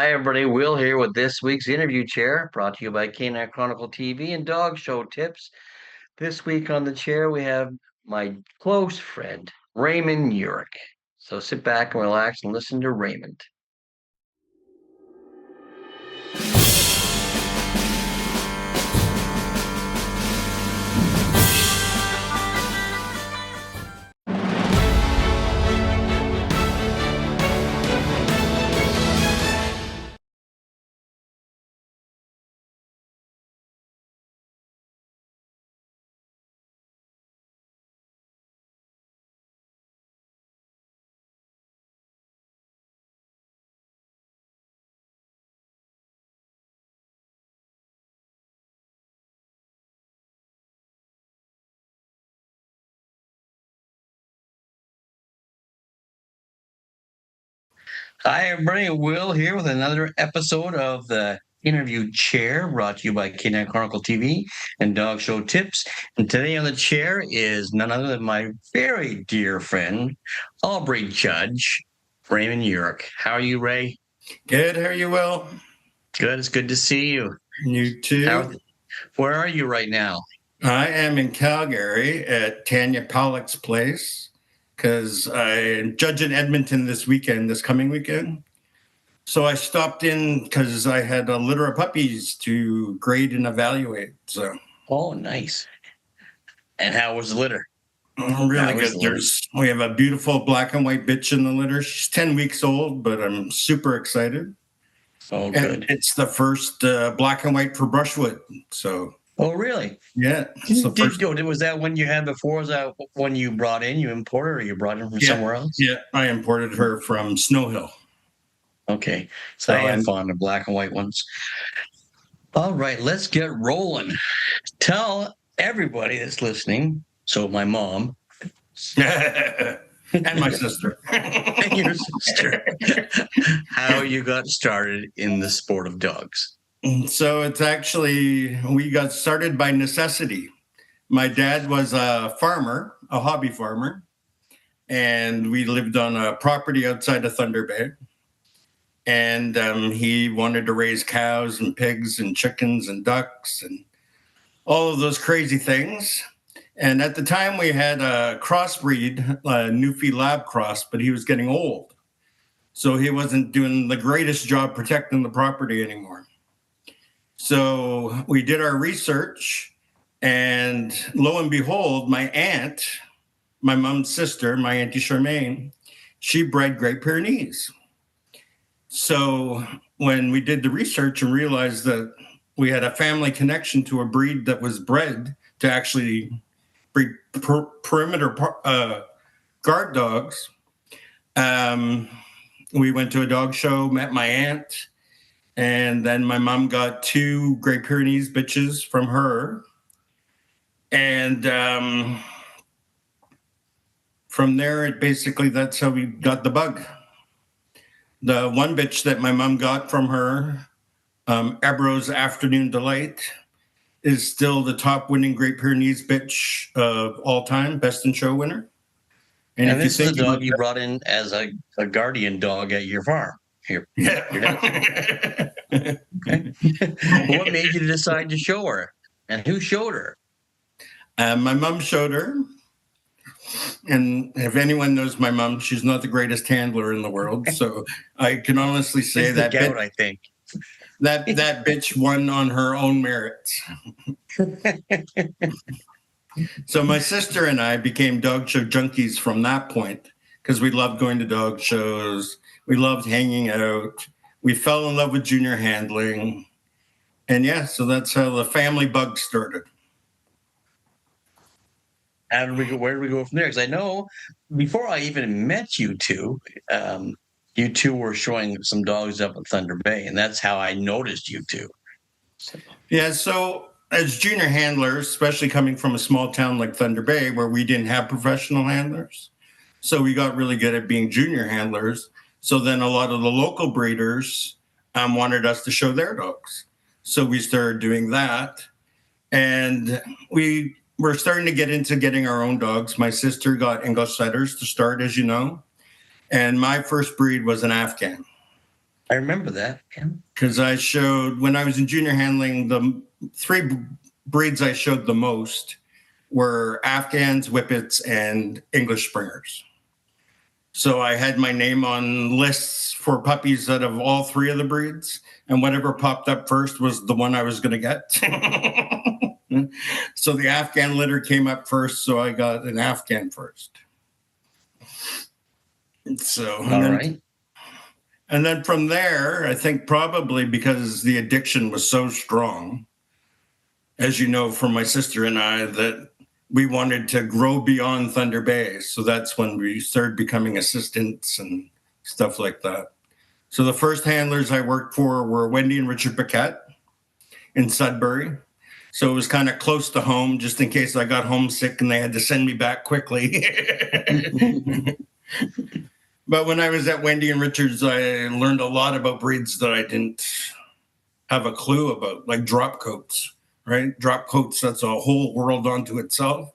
Hi, everybody. Will here with this week's interview chair, brought to you by Canine Chronicle TV and Dog Show Tips. This week on the chair, we have my close friend, Raymond Yurick. So sit back and relax and listen to Raymond. Hi, everybody. Will here with another episode of the interview chair, brought to you by Canine Chronicle TV and Dog Show Tips. And today on the chair is none other than my very dear friend, Aubrey Judge, Raymond Yurick. How are you, Ray? Good. How are you, Will? Good. It's good to see you. You too. Where are you right now? I am in Calgary at Tanya Pollock's place because I'm judging Edmonton this coming weekend. So I stopped in because I had a litter of puppies to grade and evaluate. Oh, nice. And how was the litter? Really good. We have a beautiful black and white bitch in the litter. She's 10 weeks old, but I'm super excited. Oh, good. And it's the first black and white for Brushwood. Oh, really? Yeah. Was that one you had before? Was that one you brought in? You imported, or you brought in from somewhere else? Yeah, I imported her from Snow Hill. Okay. So I am fond of black and white ones. All right, let's get rolling. Tell everybody that's listening, so my mom. And my sister. And your sister. How you got started in the sport of dogs. So we got started by necessity. My dad was a farmer, a hobby farmer, and we lived on a property outside of Thunder Bay. And he wanted to raise cows and pigs and chickens and ducks and all of those crazy things. And at the time we had a crossbreed, a Newfie Lab cross, but he was getting old. So he wasn't doing the greatest job protecting the property anymore. So we did our research, and lo and behold, my aunt, my mom's sister, my Auntie Charmaine, she bred Great Pyrenees. So when we did the research and realized that we had a family connection to a breed that was bred to actually breed perimeter guard dogs, we went to a dog show, met my aunt, and then my mom got 2 Great Pyrenees bitches from her. And from there, that's how we got the bug. The one bitch that my mom got from her, Ebro's Afternoon Delight, is still the top winning Great Pyrenees bitch of all time, best in show winner. And if this is a dog you brought in as a guardian dog at your farm. Yeah. Okay. What made you decide to show her? And who showed her? My mom showed her. And if anyone knows my mom, she's not the greatest handler in the world. So I can honestly say that gout, I think. That bitch won on her own merits. So my sister and I became dog show junkies from that point because we loved going to dog shows. We loved hanging out. We fell in love with junior handling. And so that's how the family bug started. Where did we go from there? Because I know before I even met you two were showing some dogs up at Thunder Bay, and that's how I noticed you two. So as junior handlers, especially coming from a small town like Thunder Bay, where we didn't have professional handlers, so we got really good at being junior handlers. So then a lot of the local breeders wanted us to show their dogs. So we started doing that, and we're starting to get into getting our own dogs. My sister got English setters to start, as you know. And my first breed was an Afghan. I remember that. Yeah. Because I showed, when I was in junior handling, the three breeds I showed the most were Afghans, Whippets, and English Springers. So I had my name on lists for puppies out of all three of the breeds, and whatever popped up first was the one I was going to get. So the Afghan litter came up first, so I got an Afghan first. So, and then from there, I think probably because the addiction was so strong, as you know, from my sister and I, that we wanted to grow beyond Thunder Bay. So that's when we started becoming assistants and stuff like that. So the first handlers I worked for were Wendy and Richard Paquette in Sudbury. So it was kind of close to home, just in case I got homesick and they had to send me back quickly. But when I was at Wendy and Richard's, I learned a lot about breeds that I didn't have a clue about, like drop coats. Right? Drop coats, that's a whole world unto itself.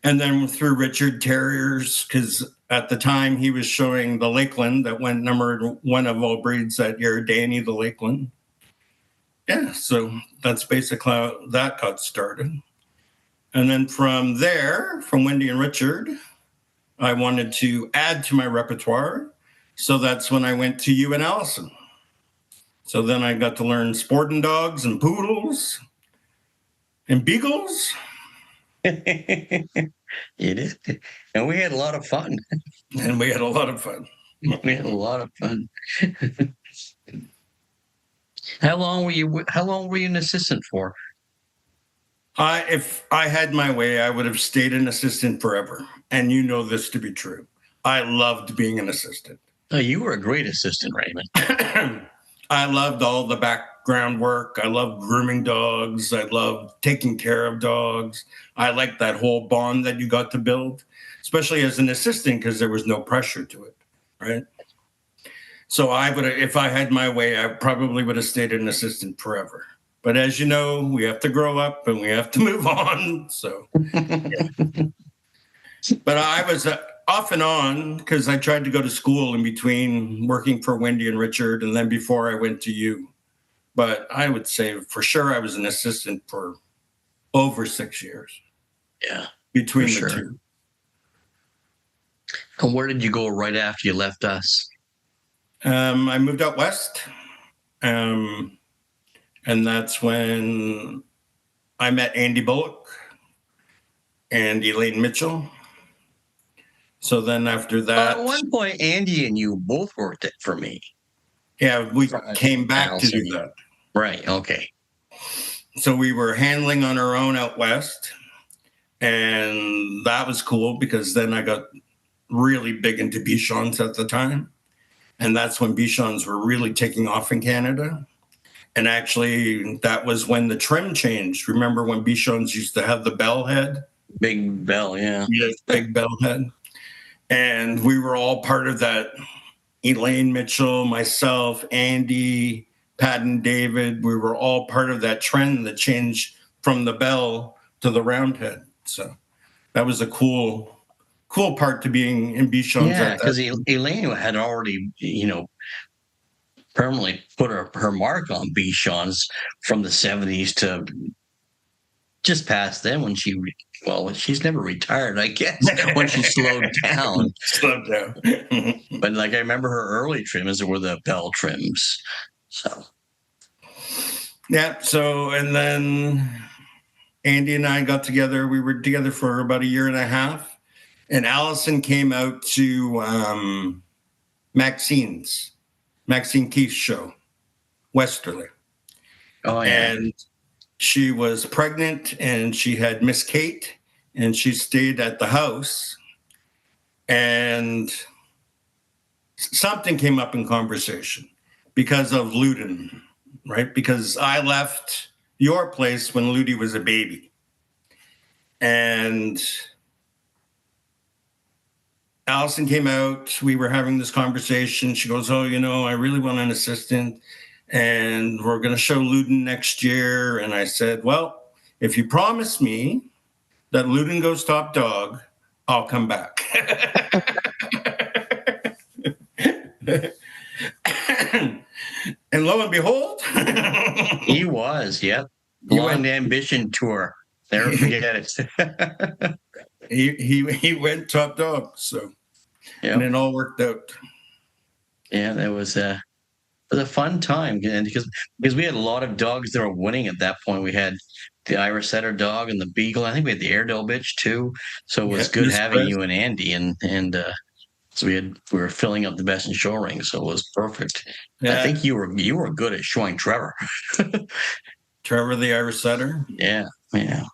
And then through Richard, terriers, because at the time he was showing the Lakeland that went #1 of all breeds that year, Danny the Lakeland. Yeah, so that's basically how that got started. And then from there, from Wendy and Richard, I wanted to add to my repertoire. So that's when I went to you and Allison. So then I got to learn sporting dogs and poodles and beagles. It is. And we had a lot of fun. We had a lot of fun. How long were you an assistant for? If I had my way, I would have stayed an assistant forever. And you know this to be true. I loved being an assistant. Oh, you were a great assistant, Raymond. I loved all the background work. I loved grooming dogs. I loved taking care of dogs. I liked that whole bond that you got to build, especially as an assistant, because there was no pressure to it, right? So I would, if I had my way, I probably would have stayed an assistant forever. But as you know, we have to grow up and we have to move on. So, yeah. But I was off and on because I tried to go to school in between working for Wendy and Richard, and then before I went to you. But I would say for sure I was an assistant for over 6 years. Yeah, between the two. And where did you go right after you left us? I moved out west, and that's when I met Andy Bullock and Elaine Mitchell. So then after that... At one point, Andy and you both worked it for me. Yeah, we came back to do that. Right, okay. So we were handling on our own out west, and that was cool because then I got really big into Bichons at the time. And that's when Bichons were really taking off in Canada. And actually, that was when the trim changed. Remember when Bichons used to have the bell head? Big bell, yeah. Yes, big bell head. And we were all part of that. Elaine Mitchell, myself, Andy, Pat and David, we were all part of that trend that changed from the bell to the round head. So that was a cool part to being in Bichons. Yeah, because Elaine had already, permanently put her mark on Bichons from the 70s to just past then when she's never retired, I guess, when she slowed down. But I remember her early trims were the bell trims. So. Yeah. So, and then Andy and I got together. We were together for about 1.5 years. And Allison came out to Maxine Keith's show, Westerly. Oh, yeah. And she was pregnant and she had Miss Kate and she stayed at the house. And something came up in conversation because of Luden, right? Because I left your place when Ludi was a baby. And Allison came out. We were having this conversation. She goes, "Oh, I really want an assistant. And we're going to show Luden next year." And I said, "Well, if you promise me that Luden goes top dog, I'll come back." And lo and behold, He was, yep. he Blonde went. Ambition Tour. Never forget it. He went top dog. So, and Yep. it all worked out. Yeah, that was a fun time, and because we had a lot of dogs that were winning at that point. We had the Irish Setter dog and the Beagle. I think we had the Airedale bitch too. So it Yeah, was good Miss having Press. you and Andy, and so we were filling up the best in show ring, so it was perfect. I Yeah, think you were good at showing Trevor. Trevor the Irish Setter. Yeah, yeah.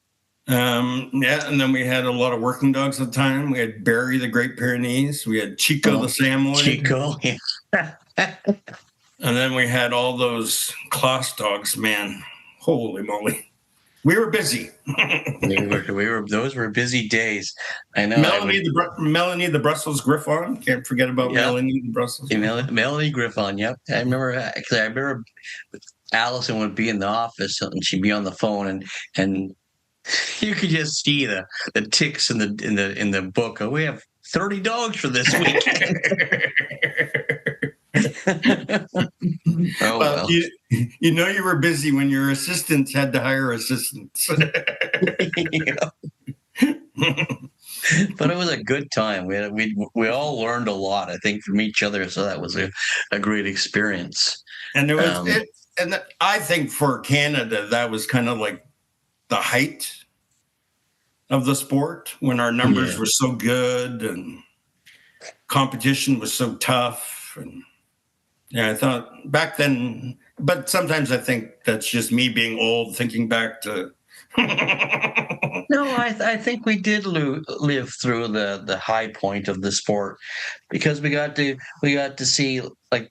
Yeah, and then we had a lot of working dogs at the time. We had Barry the Great Pyrenees. We had Chico the Oh, Samoyed. Chico. Yeah. And then we had all those class dogs, man. Holy moly. We were busy. Those were busy days. I know. I would. Melanie the Brussels Griffon. Can't forget about Yeah. Melanie the Brussels Griffon. Melanie Griffon. Yep. I remember. Actually, I remember Allison would be in the office and she'd be on the phone, and you could just see the ticks in the book. Oh, we have 30 dogs for this weekend. Oh Well, well. you know you were busy when your assistants had to hire assistants. Yeah. But it was a good time. We all learned a lot, I think, from each other. So that was a great experience. And Um, and I think for Canada, that was kind of like the height of the sport when our numbers yeah. were so good and competition was so tough. And yeah, I thought back then, but sometimes I think that's just me being old, thinking back to. No, I think we did live through the high point of the sport because we got to see like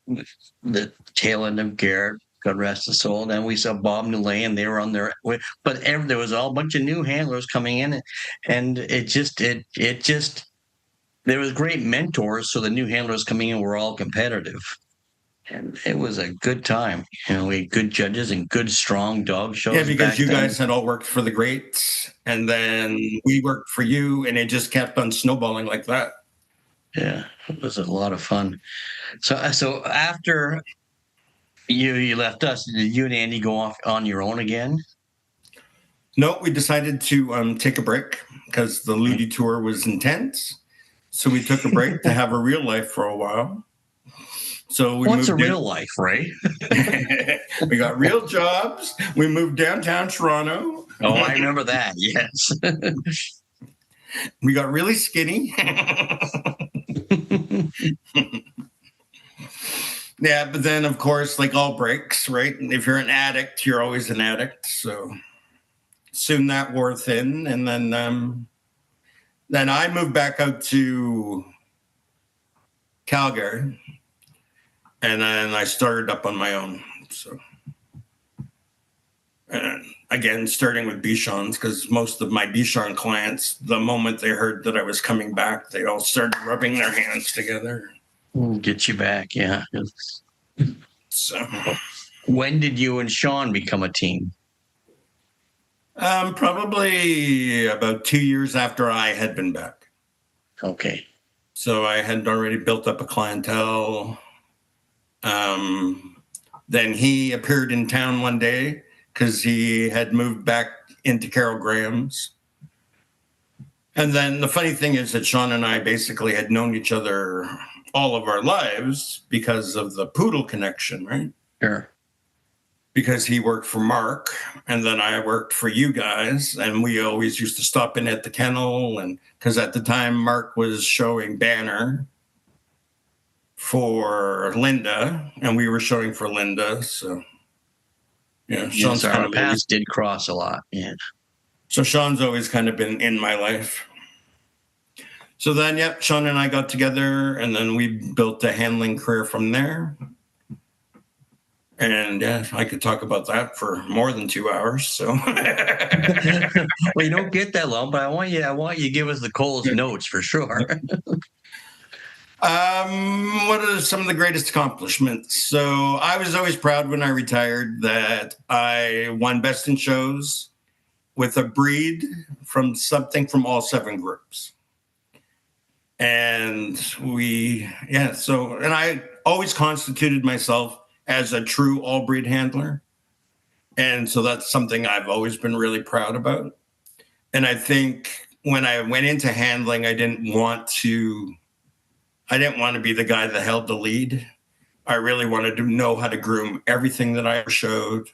the tail end of Garrett, God rest his soul. Then we saw Bob Newlay, and they were on their way. But there was all a bunch of new handlers coming in, and it just there was great mentors. So the new handlers coming in were all competitive, and it was a good time. We had good judges and good strong dog Yeah, shows because back you then. guys had all worked for the greats, and then we worked for you, and it just kept on snowballing like that. Yeah, it was a lot of fun. So after you left us, did you and Andy go off on your own again? No, we decided to take a break because the Ludi tour was intense. So we took a break to have a real life for a while. So we What's a moved real life, Ray? we got real jobs. We moved downtown Toronto. Oh, I remember that. Yes. We got really skinny. Yeah, but then of course, like all breaks, right? If you're an addict, you're always an addict. So soon that wore thin, and then I moved back out to Calgary, and then I started up on my own. So, and again, starting with Bichon's, because most of my Bichon clients, the moment they heard that I was coming back, they all started rubbing their hands together. Get you back, yeah. So, When did you and Sean become a team? probably about 2 years after I had been back. Okay. So I had already built up a clientele. Then he appeared in town one day because he had moved back into Carol Graham's. And then the funny thing is that Sean and I basically had known each other all of our lives because of the poodle connection, right? Sure. Because he worked for Mark, and then I worked for you guys, and we always used to stop in at the kennel, and because at the time Mark was showing Banner for Linda, and we were showing for Linda, so yeah, Sean's Yes, kind our of paths always, did cross a lot. Yeah. so Sean's always kind of been in my life. So then, yep, Sean and I got together, and then we built a handling career from there. And yeah, I could talk about that for more than 2 hours. So, Well, you don't get that long, but I want you to give us the Cole's notes for sure. what are some of the greatest accomplishments? So I was always proud when I retired that I won best in shows with a breed from something from all 7 groups. And and I always constituted myself as a true all breed handler. And so that's something I've always been really proud about. And I think when I went into handling, I didn't want to be the guy that held the lead. I really wanted to know how to groom everything that I showed.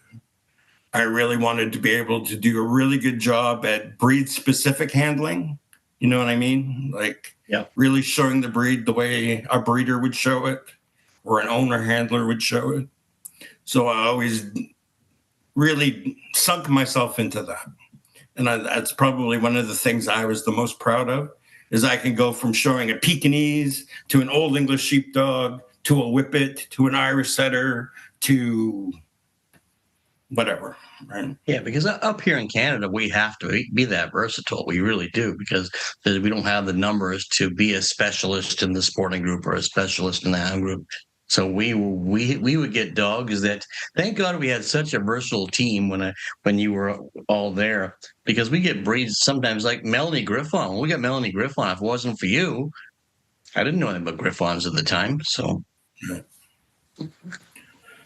I really wanted to be able to do a really good job at breed specific handling. You know what I mean? Like really showing the breed the way a breeder would show it or an owner handler would show it. So I always really sunk myself into that. And that's probably one of the things I was the most proud of, is I can go from showing a Pekingese to an Old English sheepdog to a Whippet to an Irish setter to whatever, right? Yeah, because up here in Canada, we have to be that versatile. We really do, because we don't have the numbers to be a specialist in the sporting group or a specialist in the hound group. So we would get dogs that, thank God we had such a versatile team when you were all there, because we get breeds sometimes like Melanie Griffon. We got Melanie Griffon. If it wasn't for you, I didn't know anything about Griffons at the time. So.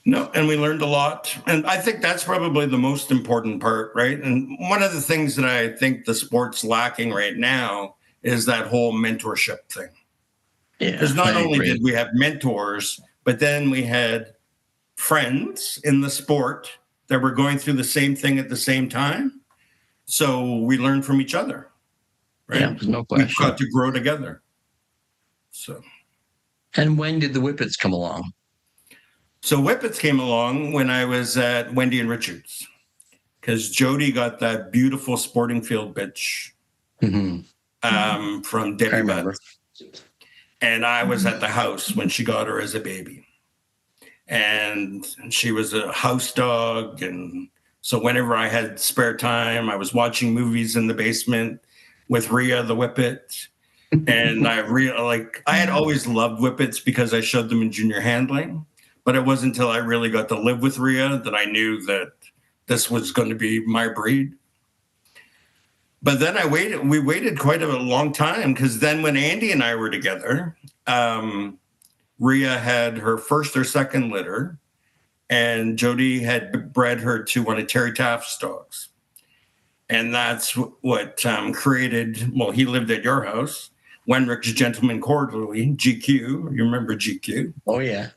No, and we learned a lot. And I think that's probably the most important part, right? And one of the things that I think the sport's lacking right now is that whole mentorship thing. Yeah, because not only did we have mentors, but then we had friends in the sport that were going through the same thing at the same time. So we learned from each other, right? Yeah, no question. We've got to grow together. So. And when did the Whippets come along? So Whippets came along when I was at Wendy and Richards, because Jody got that beautiful sporting field bitch from Debbie Butts. And I was at the house when she got her as a baby. And she was a house dog. And so whenever I had spare time, I was watching movies in the basement with Rhea, the Whippet. And I had always loved Whippets because I showed them in junior handling. But it wasn't until I really got to live with Rhea that I knew that this was going to be my breed. But then we waited quite a long time, because then when Andy and I were together, Rhea had her first or second litter, and Jody had bred her to one of Terry Taft's dogs. And that's what created, well, he lived at your house, Wenrick's Gentleman Quarterly, GQ. You remember GQ? Oh, yeah.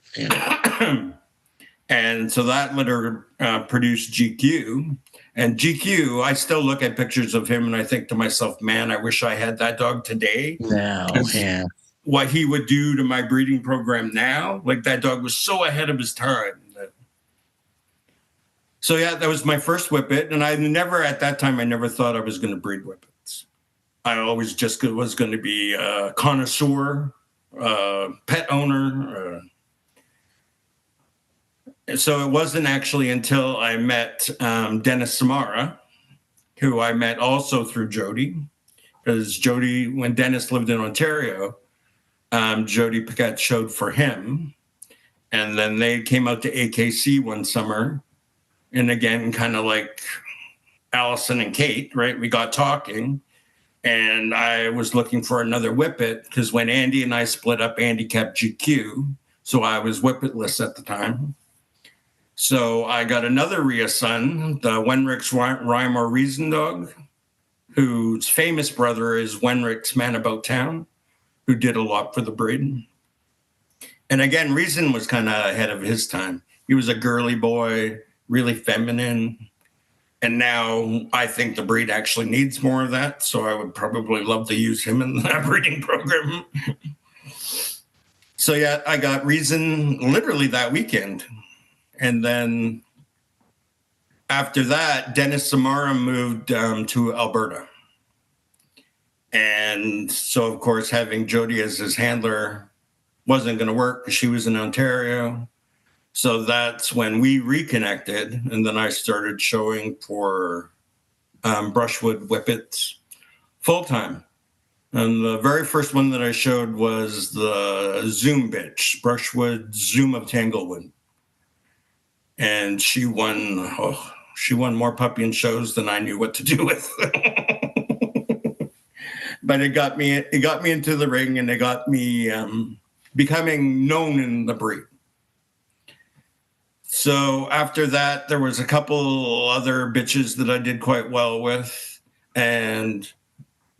And so that litter produced GQ. And GQ, I still look at pictures of him and I think to myself, man, I wish I had that dog today. Yeah. What he would do to my breeding program now, like that dog was so ahead of his time. So yeah, that was my first Whippet. And at that time, I never thought I was going to breed Whippets. I always just was going to be a connoisseur, pet owner. So it wasn't actually until I met Dennis Samara, who I met also through Jody, because Jody, when Dennis lived in Ontario, Jody Paquette showed for him. And then they came out to AKC one summer. And again, kind of like Allison and Kate, right? We got talking. And I was looking for another Whippet, because when Andy and I split up, Andy kept GQ. So I was Whippetless at the time. So I got another Rhea son, the Wenrick's Rhyme or Reason dog, whose famous brother is Wenrick's Man About Town, who did a lot for the breed. And again, Reason was kind of ahead of his time. He was a girly boy, really feminine. And now I think the breed actually needs more of that. So I would probably love to use him in that breeding program. So yeah, I got Reason literally that weekend. And then after that, Dennis Samara moved to Alberta. And so, of course, having Jody as his handler wasn't going to work because she was in Ontario. So that's when we reconnected. And then I started showing for Brushwood Whippets full-time. And the very first one that I showed was the Zoom bitch, Brushwood Zoom of Tanglewood. And she won more puppy and shows than I knew what to do with. But it got me into the ring, and it got me becoming known in the breed. So after that, there was a couple other bitches that I did quite well with. And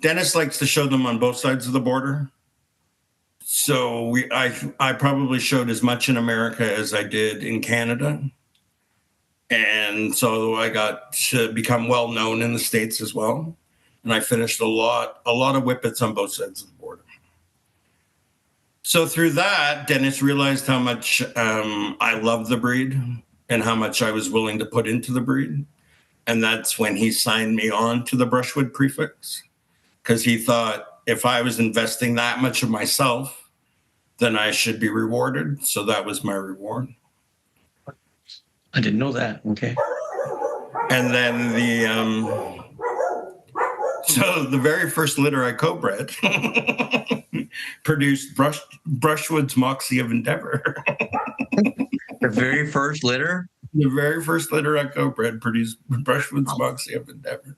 Dennis likes to show them on both sides of the border. So I probably showed as much in America as I did in Canada. And so I got to become well known in the States as well. And I finished a lot of whippets on both sides of the border. So through that, Dennis realized how much I loved the breed and how much I was willing to put into the breed. And that's when he signed me on to the Brushwood prefix, because he thought if I was investing that much of myself, then I should be rewarded. So that was my reward. I didn't know that. Okay. And then so the very first litter I co-bred produced Brushwood's Moxie of Endeavor. The very first litter? The very first litter I co-bred produced Brushwood's Moxie of Endeavor.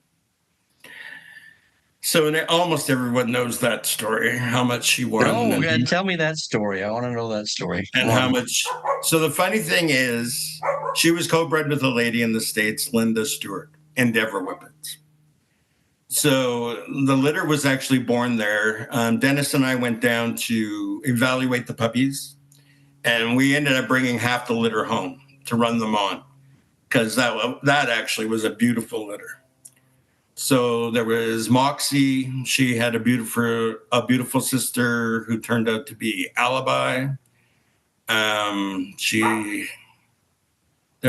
So almost everyone knows that story, how much she won. Oh, God, tell me that story. I want to know that story. And how much. So the funny thing is, she was co-bred with a lady in the States, Linda Stewart, Endeavor Whippets. So the litter was actually born there. Dennis and I went down to evaluate the puppies, and we ended up bringing half the litter home to run them on, because that actually was a beautiful litter. So there was Moxie. She had a beautiful sister who turned out to be Alibi. There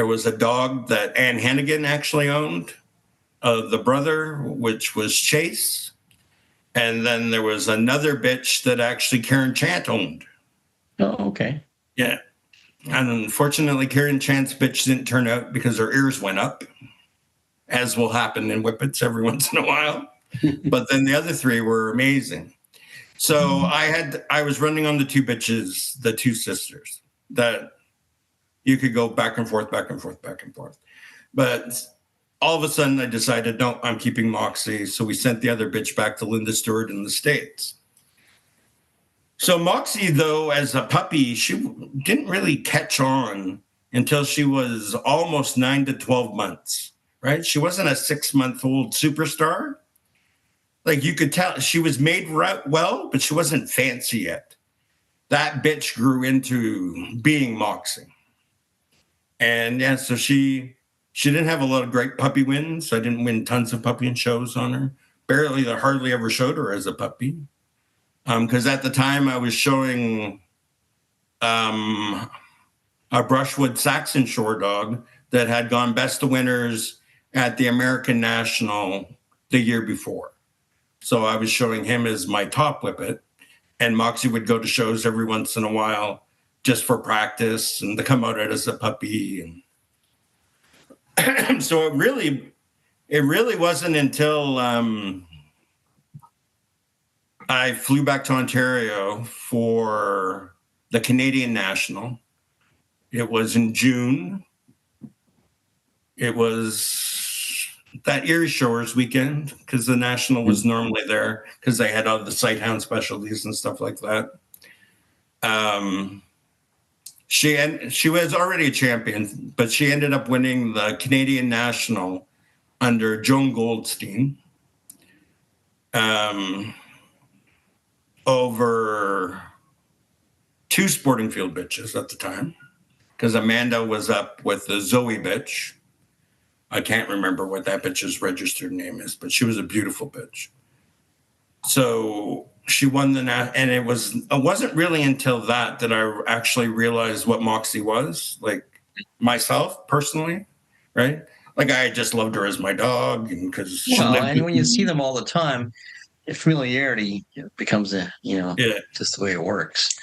was a dog that Ann Hannigan actually owned, the brother, which was Chase. And then there was another bitch that actually Karen Chant owned. Oh, okay. Yeah. And unfortunately, Karen Chant's bitch didn't turn out because her ears went up, as will happen in whippets every once in a while. But then the other three were amazing. So I was running on the two bitches, the two sisters, that you could go back and forth, back and forth, back and forth. But all of a sudden I decided, no, I'm keeping Moxie. So we sent the other bitch back to Linda Stewart in the States. So Moxie, though, as a puppy, she didn't really catch on until she was almost 9 to 12 months. Right? She wasn't a 6-month-old superstar. Like, you could tell she was made well, but she wasn't fancy yet. That bitch grew into being Moxie. And yeah, so she didn't have a lot of great puppy wins. I didn't win tons of puppy and shows on her. Hardly ever showed her as a puppy. Because at the time I was showing a Brushwood Saxon Shore dog that had gone best of winners at the American National the year before. So I was showing him as my top whippet, and Moxie would go to shows every once in a while just for practice and to come out as a puppy. And so it really wasn't until I flew back to Ontario for the Canadian National. It was in June. It was that Erie Shores weekend, because the National was normally there because they had all the sighthound specialties and stuff like that. She was already a champion, but she ended up winning the Canadian National under Joan Goldstein over 2 sporting field bitches at the time, because Amanda was up with the Zoe bitch. I can't remember what that bitch's registered name is, but she was a beautiful bitch. So she won and it wasn't really until that I actually realized what Moxie was, like, myself personally, right? Like, I just loved her as my dog, and because and when you see them all the time, familiarity becomes just the way it works.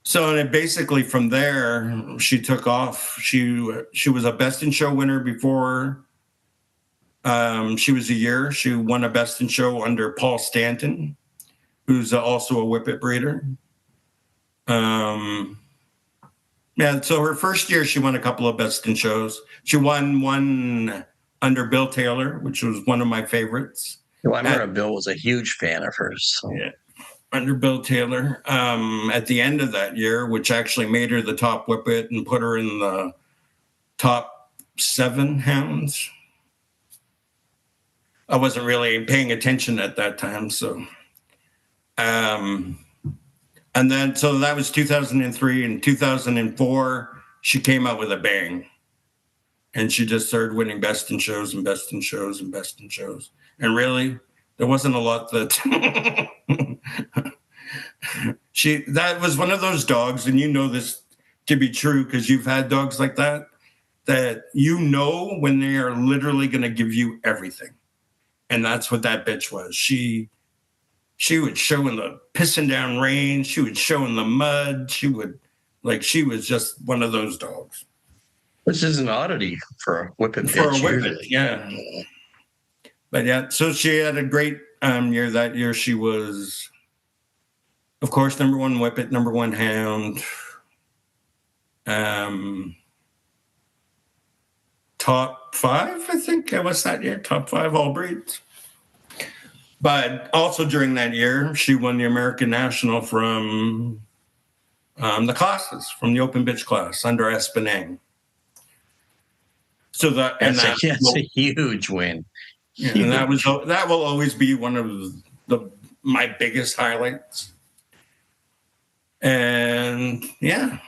So, and basically from there, she took off. She was a Best in Show winner before she was a year. She won a Best in Show under Paul Stanton, who's also a whippet breeder. So her first year, she won a couple of Best in Shows. She won one under Bill Taylor, which was one of my favorites. Well, I remember Bill was a huge fan of hers. So. Yeah. Under Bill Taylor, at the end of that year, which actually made her the top whippet and put her in top 7 hounds. I wasn't really paying attention at that time, so. And then, so that was 2003. In 2004, she came out with a bang. And she just started winning best in shows and best in shows and best in shows. And really, there wasn't a lot that that was one of those dogs, and you know this to be true because you've had dogs like that you know when they are literally going to give you everything. And that's what that bitch was. She would show in the pissing down rain. She would show in the mud. She was just one of those dogs. Which is an oddity for a whippet bitch. For a whippet, yeah. But yeah, so she had a great year. That year she was, of course, number 1 whippet, number 1 hound. Top 5, I think I was that year. Top 5 all breeds. But also during that year, she won the American National from the classes, from the open bitch class under Espinang. So that's a huge win. Yeah, and that will always be one of my biggest highlights. And yeah,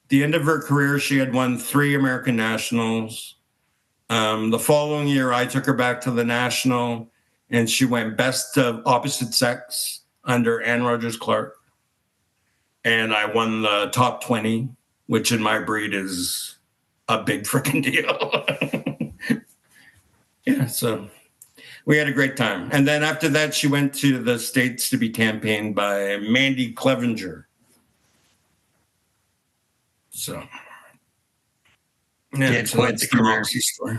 the end of her career, she had won 3 American Nationals. The following year, I took her back to the National, and she went best of opposite sex under Ann Rogers Clark. And I won the top 20, which in my breed is a big freaking deal. Yeah, so we had a great time. And then after that, she went to the States to be campaigned by Mandy Clevenger. So, yeah, so that's the Moxie story.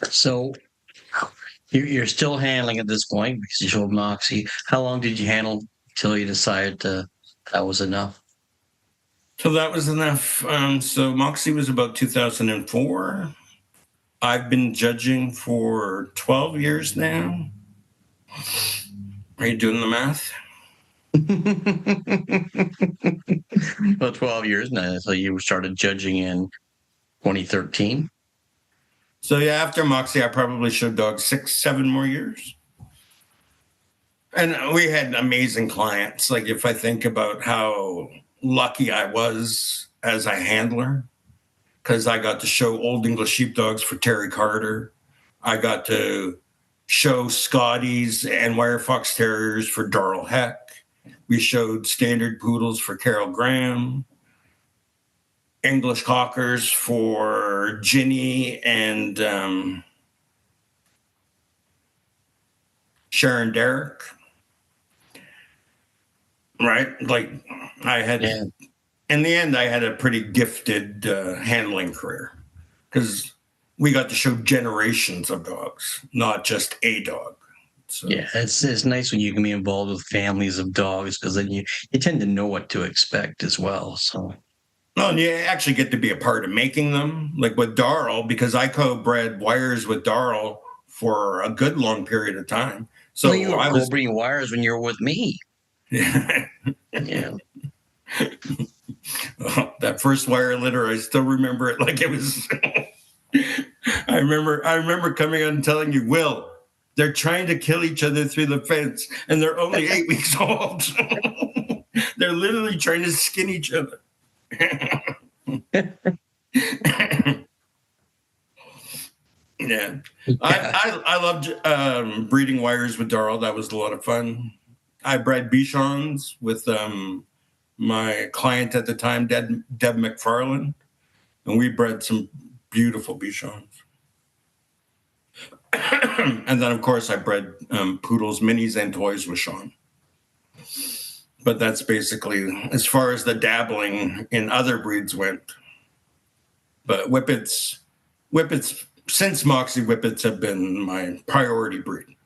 So you're still handling at this point because you showed Moxie. How long did you handle till you decided that was enough? So that was enough. So Moxie was about 2004. I've been judging for 12 years now. Are you doing the math? Well, 12 years now. So you started judging in 2013. So yeah, after Moxie, I probably showed dogs 6, 7 more years. And we had amazing clients. Like if I think about how lucky I was as a handler, because I got to show Old English Sheepdogs for Terry Carter. I got to show Scotties and Wire Fox Terriers for Darrell Heck. We showed Standard Poodles for Carol Graham. English Cockers for Ginny and Sharon Derrick. Right? Like I had, in the end, I had a pretty gifted handling career because we got to show generations of dogs, not just a dog. So. Yeah, it's nice when you can be involved with families of dogs because then you tend to know what to expect as well. So. Well, and you actually get to be a part of making them, like with Darrell, because I co-bred Wires with Darrell for a good long period of time. So you were co-breeding Wires when you were with me. Yeah. Yeah. That first wire litter, I still remember it like it was. I remember coming out and telling you, Will, they're trying to kill each other through the fence, and they're only 8 weeks old. They're literally trying to skin each other. Yeah. I loved breeding Wires with Darrell. That was a lot of fun. I bred Bichons with my client at the time, Deb McFarland, and we bred some beautiful Bichons. And then, of course, I bred poodles, minis, and toys with Sean. But that's basically as far as the dabbling in other breeds went. But Whippets, since Moxie, Whippets have been my priority breed.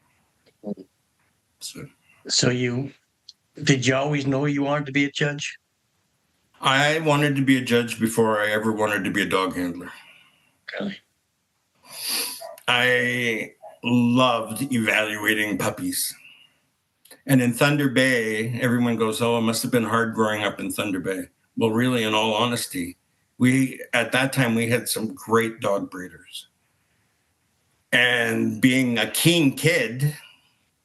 So did you always know you wanted to be a judge? I wanted to be a judge before I ever wanted to be a dog handler. Really? I loved evaluating puppies. And in Thunder Bay, everyone goes, oh, it must have been hard growing up in Thunder Bay. Well, really, in all honesty, it at that time, we had some great dog breeders. And being a keen kid,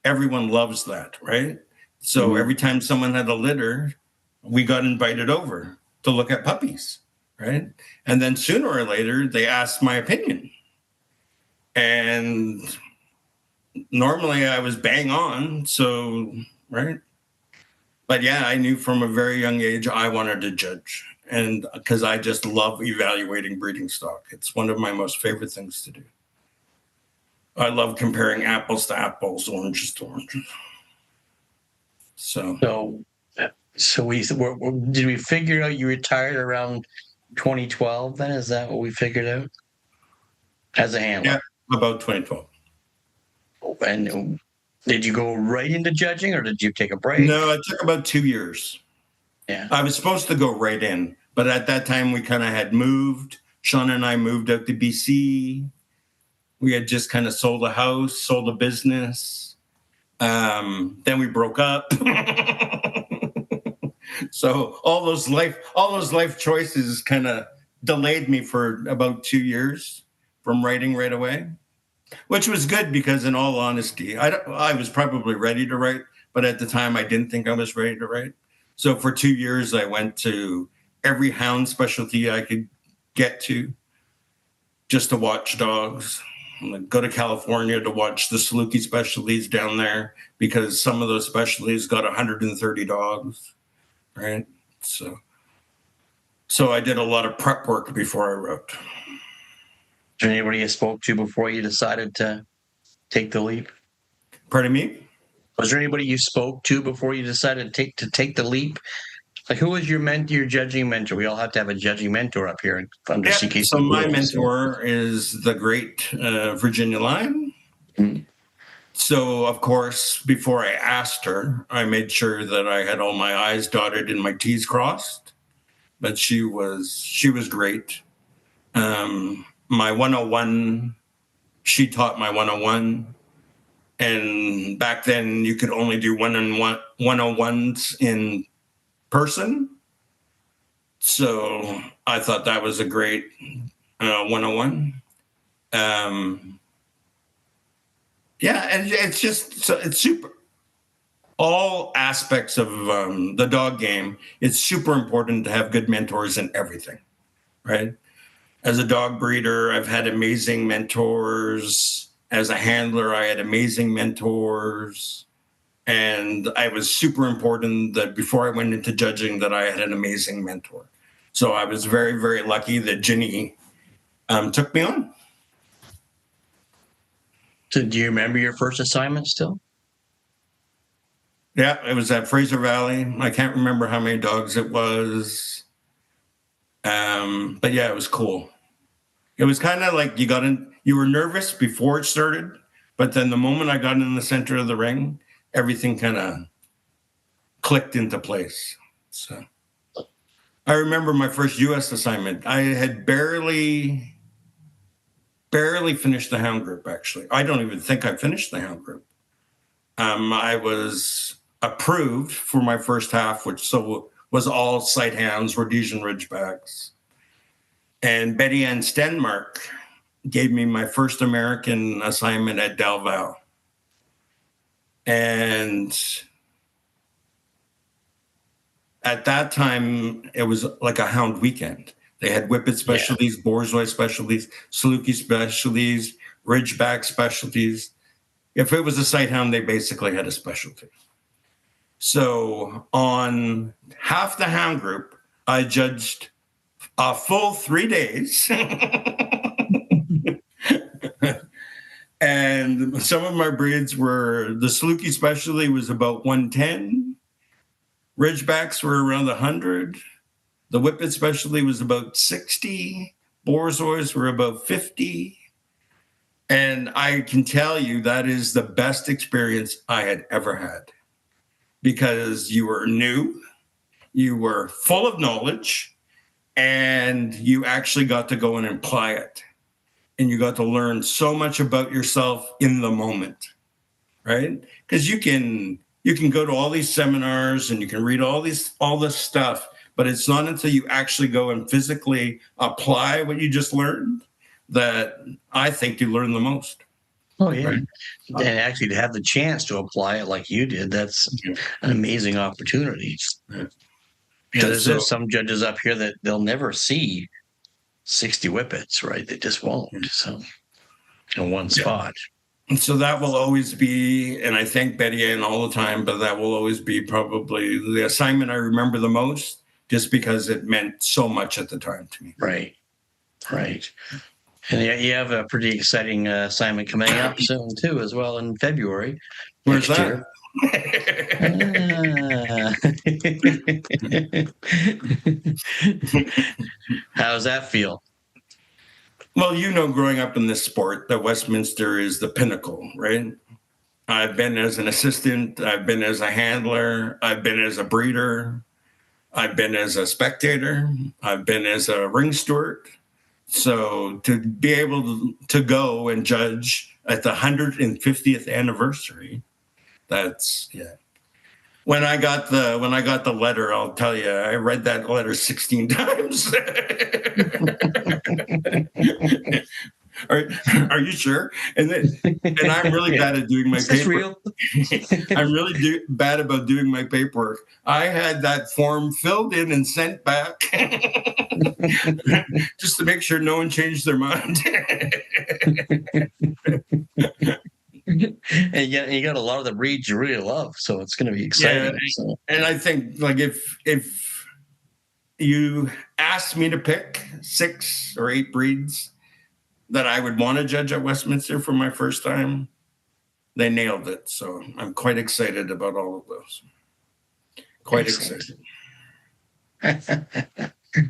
everyone loves that, right? So every time someone had a litter, we got invited over to look at puppies, right? And then sooner or later, they asked my opinion. And normally I was bang on, so, right? But yeah, I knew from a very young age I wanted to judge. And because I just love evaluating breeding stock. It's one of my most favorite things to do. I love comparing apples to apples, oranges to oranges. So did we figure out you retired around 2012 then? Is that what we figured out? As a handler? Yeah, about 2012. And did you go right into judging or did you take a break? No, it took about 2 years. Yeah. I was supposed to go right in, but at that time we kind of had moved. Sean and I moved out to BC. We had just kind of sold a house, sold a business. Then we broke up. So all those life choices kind of delayed me for about 2 years from writing right away, which was good because, in all honesty, I was probably ready to write, but at the time I didn't think I was ready to write. So for 2 years, I went to every hound specialty I could get to just to watch dogs. Go to California to watch the Saluki specialties down there because some of those specialties got 130 dogs, right? So I did a lot of prep work before I wrote. Was there anybody you spoke to before you decided to take the leap? Pardon me? Was there anybody you spoke to before you decided to take the leap? Like, who was your judging mentor? We all have to have a judging mentor up here under CKC. So my mentor is the great Virginia Lion. Mm-hmm. So, of course, before I asked her, I made sure that I had all my I's dotted and my T's crossed. But she was great. My 101, she taught my 101. And back then you could only do 101s in person. So I thought that was a great 101. And it's super. All aspects of the dog game, it's super important to have good mentors in everything, right? As a dog breeder, I've had amazing mentors. As a handler, I had amazing mentors. And I was super important that before I went into judging that I had an amazing mentor. So I was very, very lucky that Ginny took me on. So do you remember your first assignment still? Yeah, it was at Fraser Valley. I can't remember how many dogs it was. But yeah, it was cool. It was kind of like you were nervous before it started, but then the moment I got in the center of the ring, everything kind of clicked into place. So I remember my first U.S. assignment. I had barely finished the hound group, actually. I don't even think I finished the hound group. I was approved for my first half, which was all sight hounds, Rhodesian Ridgebacks. And Betty Ann Stenmark gave me my first American assignment at Del Val. And at that time, it was like a hound weekend. They had Whippet specialties, Borzoi specialties, Saluki specialties, Ridgeback specialties. If it was a sight hound, they basically had a specialty. So on half the hound group, I judged a full 3 days. And some of my breeds were, the Saluki specialty was about 110. Ridgebacks were around 100. The Whippet specialty was about 60. Borzois were about 50. And I can tell you that is the best experience I had ever had because you were new, you were full of knowledge, and you actually got to go and apply it. And you got to learn so much about yourself in the moment, right? Because you can go to all these seminars and you can read all this stuff, but it's not until you actually go and physically apply what you just learned that I think you learn the most. Oh, yeah. Right? And actually to have the chance to apply it like you did, that's an amazing opportunity. Because So, there's some judges up here that they'll never see 60 whippets, right? They just won't. So in one spot. And so that will always be, and I thank Betty Ann all the time, but that will always be probably the assignment I remember the most, just because it meant so much at the time to me. Right. And you have a pretty exciting assignment coming up soon too, as well, in February. Where's that? Year. How does that feel? Well, growing up in this sport, that Westminster is the pinnacle, right? I've been as an assistant, I've been as a handler, I've been as a breeder, I've been as a spectator, I've been as a ring steward. So to be able to go and judge at the 150th anniversary, that's, yeah. When I got the letter, I'll tell you, I read that letter 16 times. Are you sure? And I'm really bad at doing my paperwork. I'm really bad about doing my paperwork. I had that form filled in and sent back just to make sure no one changed their mind. And you got a lot of the breeds you really love, so it's going to be exciting. Yeah, so. And I think, like, if you asked me to pick 6 or 8 breeds that I would want to judge at Westminster for my first time, they nailed it. So I'm quite excited about all of those. Quite excited.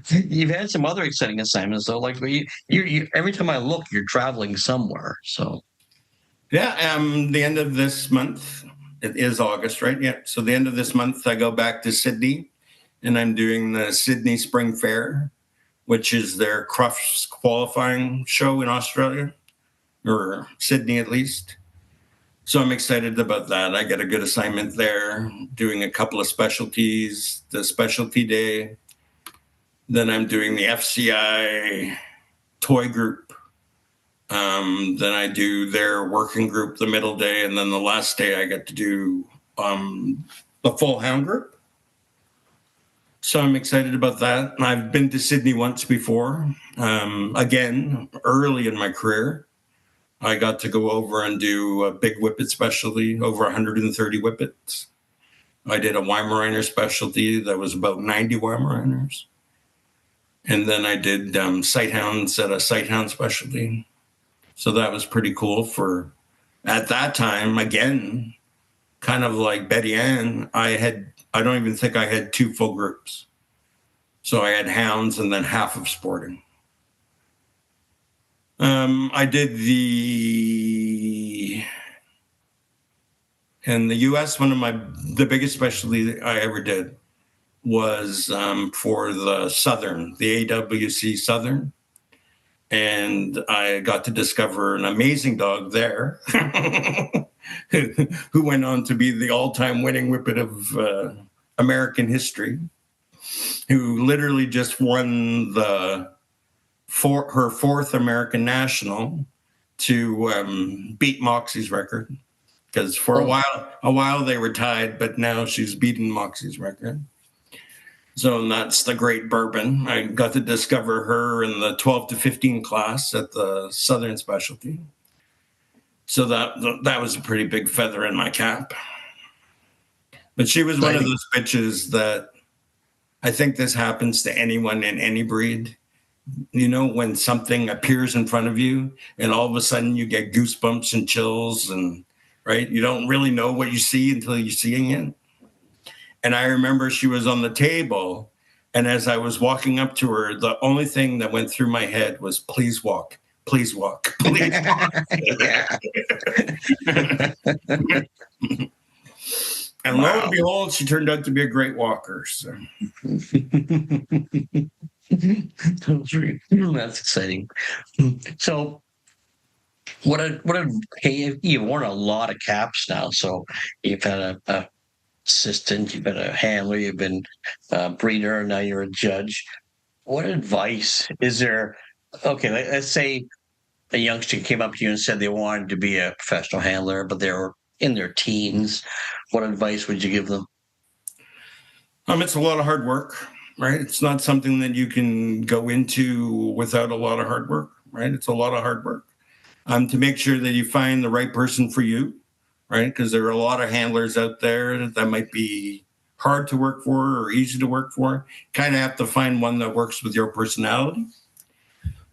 You've had some other exciting assignments, though. Like you every time I look, you're traveling somewhere. So. Yeah, the end of this month, it is August, right? Yeah. So the end of this month, I go back to Sydney, and I'm doing the Sydney Spring Fair, which is their Crufts qualifying show in Australia, or Sydney at least. So I'm excited about that. I get a good assignment there, doing a couple of specialties, the specialty day. Then I'm doing the FCI toy group. Then I do their working group the middle day, and then the last day I get to do the full hound group. So I'm excited about that. I've been to Sydney once before. Again, early in my career, I got to go over and do a big whippet specialty, over 130 whippets. I did a Weimaraner specialty that was about 90 Weimaraners. And then I did sight hounds at a sight hound specialty. So that was pretty cool for, at that time, again, kind of like Betty Ann, I don't even think I had 2 full groups. So I had hounds and then half of sporting. I did in the US, the biggest specialty I ever did was for the Southern, the AWC Southern. And I got to discover an amazing dog there who went on to be the all-time winning whippet of American history, who literally just won her 4th American National to beat Moxie's record. Because for a while they were tied, but now she's beaten Moxie's record. So that's the Great Bourbon. I got to discover her in the 12 to 15 class at the Southern Specialty. So that was a pretty big feather in my cap. But she was one of those bitches that I think this happens to anyone in any breed. You know, when something appears in front of you and all of a sudden you get goosebumps and chills, and right, you don't really know what you see until you're seeing it. And I remember she was on the table, and as I was walking up to her, the only thing that went through my head was, please walk, please walk, please walk. And lo and behold, she turned out to be a great walker. So. That's exciting. So you've worn a lot of caps now. So you've had a assistant, you've been a handler, you've been a breeder, and now you're a judge. What advice is there? Okay, let's say a youngster came up to you and said they wanted to be a professional handler, but they were in their teens. What advice would you give them? It's a lot of hard work, right? It's not something that you can go into without a lot of hard work, right? It's a lot of hard work. To make sure that you find the right person for you, right? Because there are a lot of handlers out there that might be hard to work for or easy to work for. Kind of have to find one that works with your personality.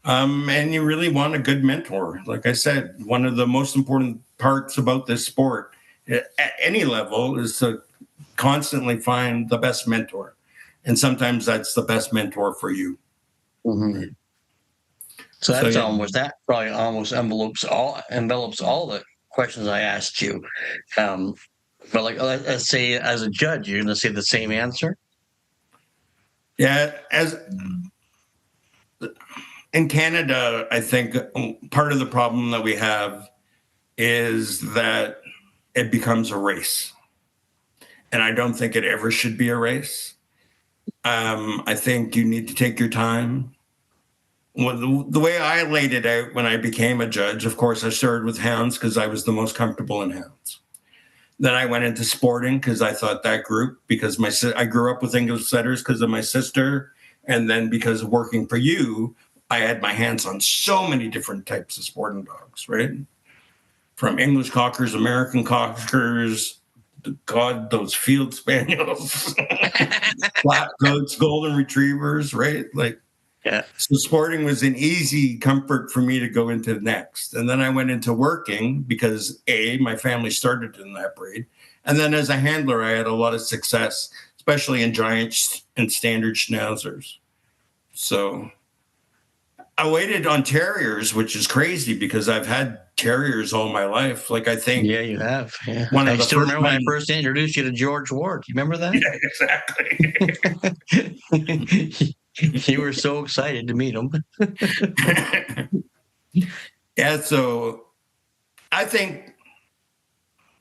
And you really want a good mentor. Like I said, one of the most important parts about this sport at any level is to constantly find the best mentor. And sometimes that's the best mentor for you. Mm-hmm. So that's that probably almost envelopes all the questions I asked you. But like, let's say as a judge, you're going to say the same answer. Yeah, as in Canada, I think part of the problem that we have is that it becomes a race. And I don't think it ever should be a race. I think you need to take your time. Well, the way I laid it out when I became a judge, of course, I started with hounds because I was the most comfortable in hounds. Then I went into sporting because I thought that group, because I grew up with English setters because of my sister. And then because of working for you, I had my hands on so many different types of sporting dogs, right? From English cockers, American cockers, God, those field spaniels, flat coats, golden retrievers, right? Like, yeah. So sporting was an easy comfort for me to go into next. And then I went into working because my family started in that breed. And then as a handler, I had a lot of success, especially in giant and standard schnauzers. So I waited on terriers, which is crazy because I've had terriers all my life. Like I think. Yeah, you have. Yeah. I still remember when I first introduced you to George Ward. You remember that? Yeah, exactly. You were so excited to meet him. Yeah, so I think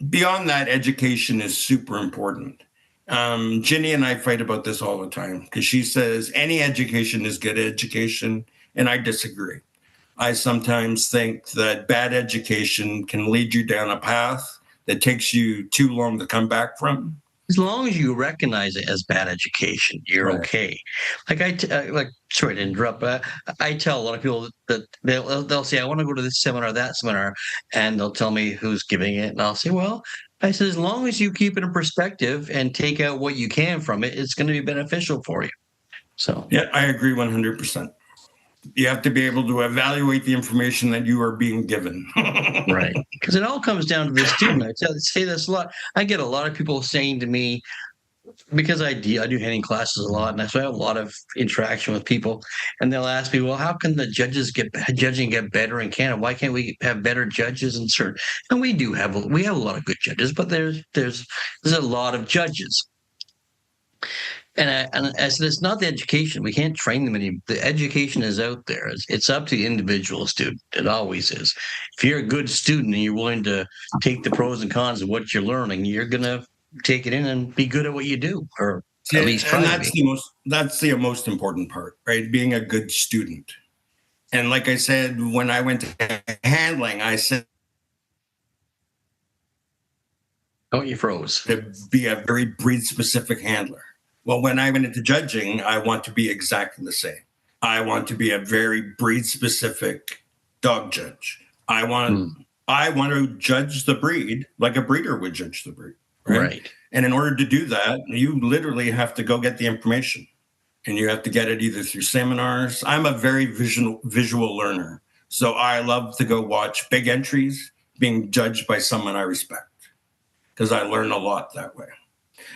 beyond that, education is super important. Ginny and I fight about this all the time because she says any education is good education, and I disagree. I sometimes think that bad education can lead you down a path that takes you too long to come back from. As long as you recognize it as bad education, you're Right. okay. Like sorry to interrupt, but I tell a lot of people that they'll say, I want to go to this seminar, that seminar, and they'll tell me who's giving it. And I'll say, well, I said, as long as you keep it in perspective and take out what you can from it, it's going to be beneficial for you. So yeah, I agree 100%. You have to be able to evaluate the information that you are being given. Right. Because it all comes down to the student. I say this a lot. I get a lot of people saying to me, because I do handing classes a lot, and so I have a lot of interaction with people, and they'll ask me, well, how can the judging get better in Canada? Why can't we have better judges in certain? And we have a lot of good judges, but there's a lot of judges. And I said, it's not the education. We can't train them any. The education is out there. It's up to the individual student. It always is. If you're a good student and you're willing to take the pros and cons of what you're learning, you're going to take it in and be good at what you do, or at least try to be. That's the most important part, right? Being a good student. And like I said, when I went to handling, I said, oh, you froze. To be a very breed-specific handler. Well, when I went into judging, I want to be exactly the same. I want to be a very breed-specific dog judge. I want to judge the breed like a breeder would judge the breed. Right? And in order to do that, you literally have to go get the information. And you have to get it either through seminars. I'm a very visual learner. So I love to go watch big entries being judged by someone I respect, because I learn a lot that way.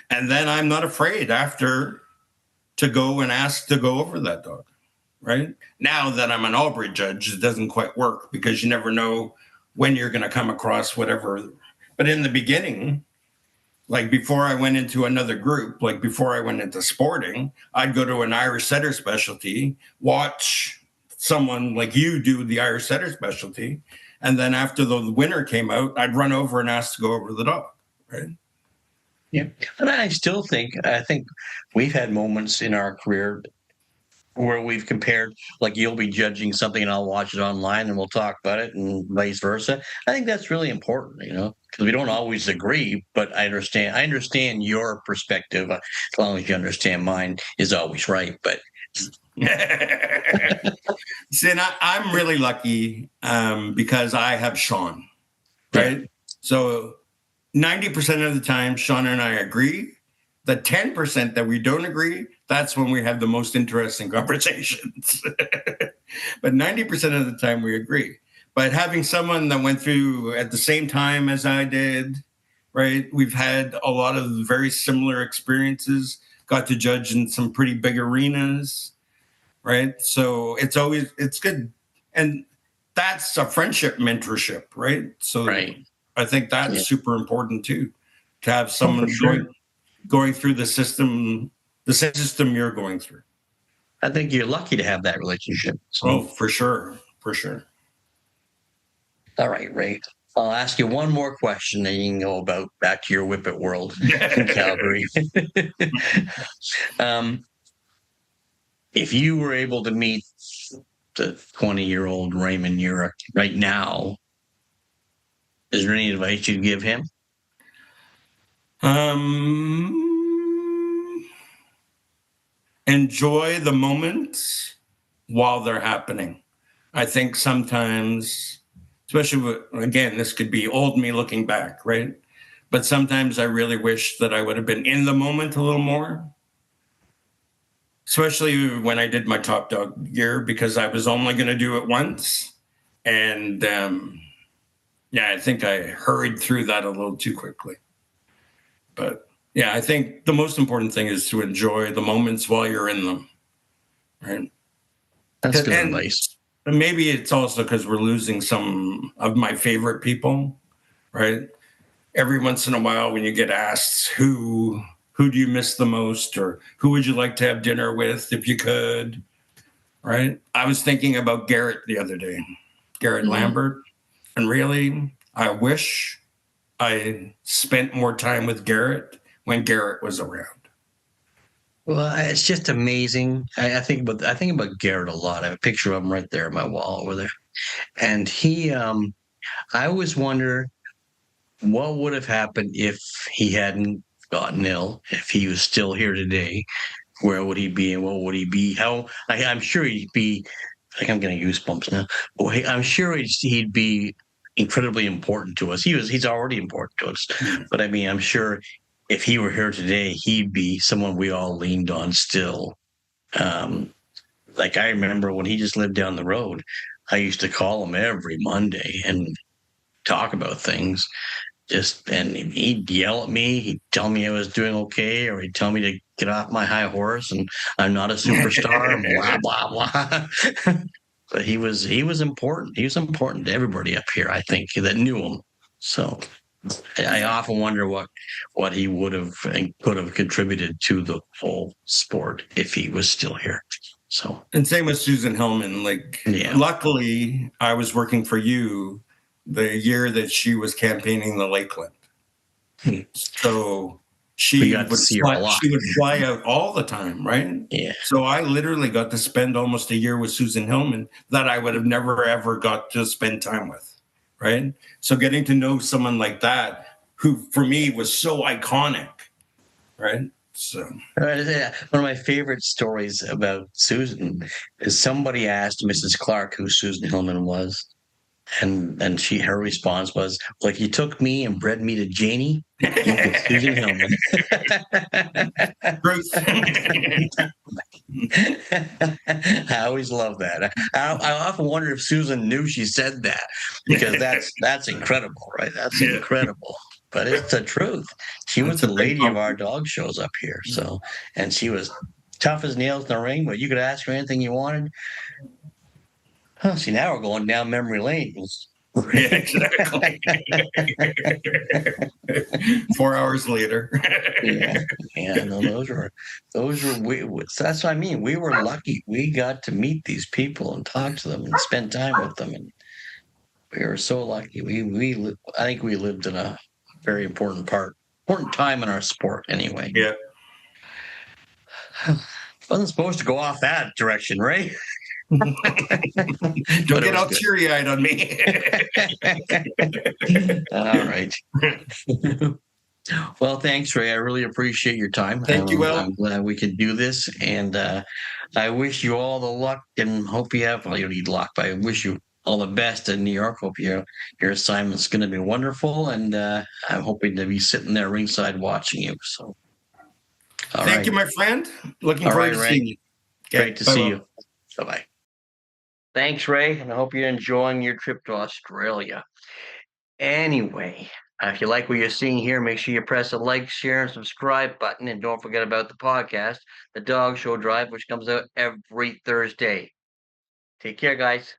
And then I'm not afraid after to go and ask to go over that dog, right? Now that I'm an all-breed judge, it doesn't quite work because you never know when you're going to come across whatever. But in the beginning, like before I went into another group, like before I went into sporting, I'd go to an Irish setter specialty, watch someone like you do the Irish setter specialty. And then after the winner came out, I'd run over and ask to go over the dog, right? Yeah. And I think we've had moments in our career where we've compared, like you'll be judging something and I'll watch it online and we'll talk about it and vice versa. I think that's really important, because we don't always agree, but I understand your perspective. As long as you understand mine is always right. But See, and I'm really lucky because I have Sean, yeah, right? So 90% of the time, Sean and I agree. The 10% that we don't agree, that's when we have the most interesting conversations. But 90% of the time, we agree. But having someone that went through at the same time as I did, right? We've had a lot of very similar experiences, got to judge in some pretty big arenas, right? So it's good. And that's a friendship mentorship, right? So right. I think Yeah. that's super important too, to have Oh, for someone sure. going through the same system you're going through. I think you're lucky to have that relationship. Oh, So, for sure, for sure. all right, Ray. I'll ask you one more question, and you can go about back to your Whippet world in Calgary. um, if you were able to meet the 20-year-old Raymond Yurick right now, is there any advice you'd give him? um, Enjoy the moments while they're happening. I think sometimes, especially again, this could be old me looking back, right? But sometimes I really wish that I would have been in the moment a little more, especially when I did my top dog year, because I was only going to do it once. And yeah, I think I hurried through that a little too quickly. But yeah, I think the most important thing is to enjoy the moments while you're in them, right? That's good And advice. maybe it's also because we're losing some of my favorite people, right? Every once in a while, when you get asked who do you miss the most, or who would you like to have dinner with if you could, right? I was thinking about Garrett the other day, Garrett Mhm. Lambert, and really, I wish I spent more time with Garrett when Garrett was around. Well, it's just amazing. I think about Garrett a lot. I have a picture of him right there on my wall over there, and I always wonder what would have happened if he hadn't gotten ill, if he was still here today. Where would he be, and what would he be? I'm sure he'd be. Like I'm getting goosebumps now. Well, I'm sure he'd be incredibly important to us. He's already important to us, Mm. but I mean, I'm sure if he were here today, he'd be someone we all leaned on still. Um, like I remember when he just lived down the road, I used to call him every Monday and talk about things. And he'd yell at me. He'd tell me I was doing okay, or he'd tell me to get off my high horse and I'm not a superstar. And blah blah blah. But he was important. He was important to everybody up here, I think, that knew him. So I often wonder what he would have and could have contributed to the whole sport if he was still here. So And same with Susan Hellman. Like, yeah. luckily, I was working for you the year that she was campaigning the Lakeland. Hmm. So We got to see her a lot. she would fly out all the time, right? Yeah. So I literally got to spend almost a year with Susan Hillman that I would have never ever got to spend time with, right? So getting to know someone like that, who for me was so iconic, right? So Yeah. One of my favorite stories about Susan is somebody asked Mrs. Clark who Susan Hillman was, and her response was, "Like you took me and bred me to Janie, you get Susan Hillman." truth. I always love that. I often wonder if Susan knew she said that because that's incredible, right? That's Yeah, incredible. But it's the truth. She was that's the a big lady of our compliment. dog shows up here. So, and she was tough as nails in the ring, but you could ask her anything you wanted. Oh, see, now we're going down memory lane. Yeah, exactly. 4 hours later. Yeah, yeah, no, that's what I mean. We were lucky. We got to meet these people and talk to them and spend time with them, and we were so lucky. I think we lived in a very important part. important time in our sport anyway. Yeah. Wasn't supposed to go off that direction, right? Don't get all teary-eyed on me. All right. Well, thanks, Ray. I really appreciate your time. Thank you, Will. I'm glad we could do this, and I wish you all the luck and hope you have. Well, you need luck, but I wish you all the best in New York. Hope your assignment's going to be wonderful, and I'm hoping to be sitting there ringside watching you. So, thank you, my friend. Looking forward to seeing you. Okay, great to see you. Bye-bye. Thanks, Ray, and I hope you're enjoying your trip to Australia. Anyway, if you like what you're seeing here, make sure you press the like, share, and subscribe button. And don't forget about the podcast, The Dog Show Drive, which comes out every Thursday. Take care, guys.